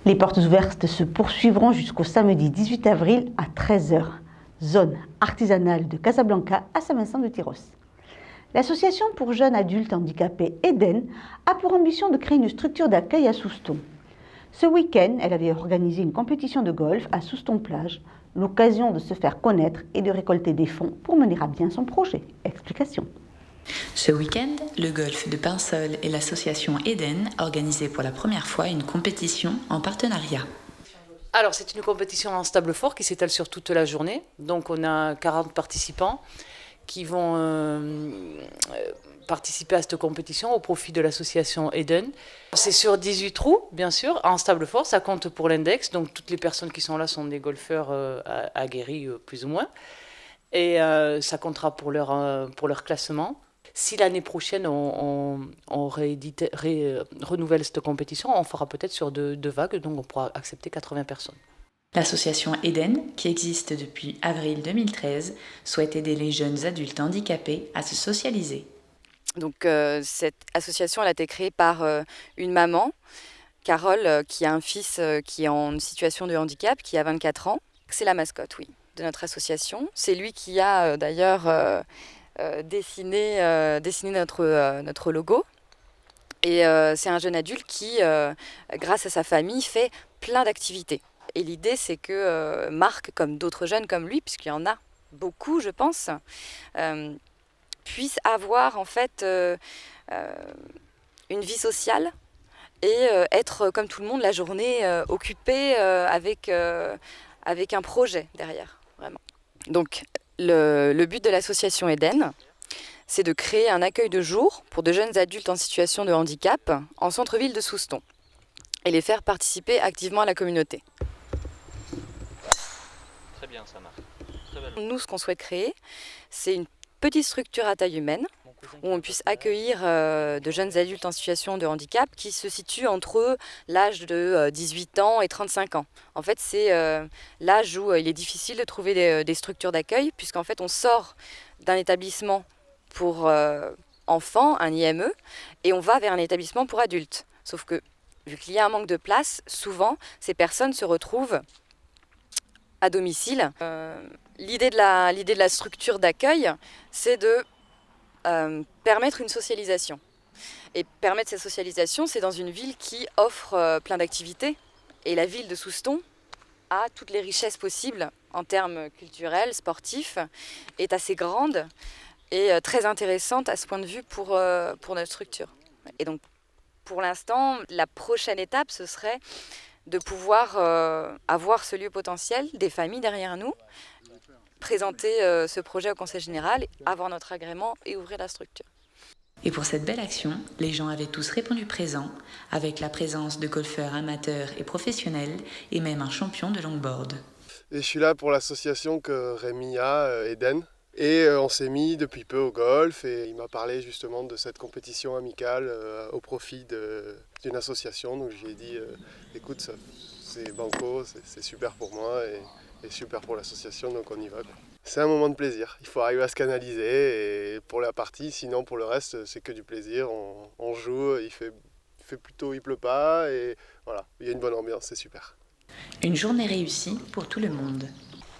Les portes ouvertes se poursuivront jusqu'au samedi 18 avril à 13 heures. Zone artisanale de Casablanca à Saint-Vincent-de-Tyrosse. L'association pour jeunes adultes handicapés Eden a pour ambition de créer une structure d'accueil à Souston. Ce week-end, elle avait organisé une compétition de golf à Souston-Plage, l'occasion de se faire connaître et de récolter des fonds pour mener à bien son projet. Explication. Ce week-end, le golf de Pinsol et l'association Eden organisaient pour la première fois une compétition en partenariat. Alors, c'est une compétition en stable fort qui s'étale sur toute la journée. Donc, on a 40 participants qui vont participer à cette compétition au profit de l'association Eden. C'est sur 18 trous, bien sûr, en stable fort. Ça compte pour l'index. Donc, toutes les personnes qui sont là sont des golfeurs aguerris, plus ou moins. Et ça comptera pour leur classement. Si l'année prochaine, on renouvelle cette compétition, on fera peut-être sur deux vagues, donc on pourra accepter 80 personnes. L'association Eden, qui existe depuis avril 2013, souhaite aider les jeunes adultes handicapés à se socialiser. Donc cette association elle a été créée par une maman, Carole, qui a un fils qui est en situation de handicap, qui a 24 ans. C'est la mascotte, oui, de notre association. C'est lui qui a d'ailleurs dessiné notre logo. Et c'est un jeune adulte qui, grâce à sa famille, fait plein d'activités. Et l'idée, c'est que Marc, comme d'autres jeunes comme lui, puisqu'il y en a beaucoup, je pense, puisse avoir en fait une vie sociale et être comme tout le monde la journée occupé avec un projet derrière, vraiment. Donc le but de l'association Eden, c'est de créer un accueil de jour pour de jeunes adultes en situation de handicap en centre-ville de Souston et les faire participer activement à la communauté. Très bien, ça marche. Très belle. Nous, ce qu'on souhaite créer, c'est une petite structure à taille humaine où on puisse accueillir de jeunes adultes en situation de handicap qui se situent entre l'âge de 18 ans et 35 ans. En fait, c'est l'âge où il est difficile de trouver des structures d'accueil puisqu'en fait, on sort d'un établissement pour enfants, un IME, et on va vers un établissement pour adultes. Sauf que, vu qu'il y a un manque de place, souvent, ces personnes se retrouvent à domicile. L'idée de la structure d'accueil, c'est de permettre une socialisation. Et permettre cette socialisation, c'est dans une ville qui offre plein d'activités. Et la ville de Souston a toutes les richesses possibles en termes culturels, sportifs, est assez grande et très intéressante à ce point de vue pour notre structure. Et donc, pour l'instant, la prochaine étape, ce serait de pouvoir avoir ce lieu potentiel, des familles derrière nous, présenter ce projet au Conseil général, avoir notre agrément et ouvrir la structure. Et pour cette belle action, les gens avaient tous répondu présent, avec la présence de golfeurs amateurs et professionnels, et même un champion de longboard. Et je suis là pour l'association que Rémi a, Eden. Et on s'est mis depuis peu au golf et il m'a parlé justement de cette compétition amicale au profit d'une association. Donc je lui ai dit, écoute, c'est banco, c'est super pour moi et super pour l'association, donc on y va, quoi. C'est un moment de plaisir, il faut arriver à se canaliser et pour la partie, sinon pour le reste c'est que du plaisir, on joue, il pleut pas et voilà, il y a une bonne ambiance, c'est super. Une journée réussie pour tout le monde.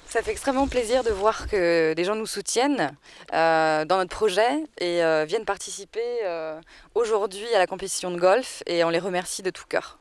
Ça fait extrêmement plaisir de voir que des gens nous soutiennent dans notre projet et viennent participer aujourd'hui à la compétition de golf et on les remercie de tout cœur.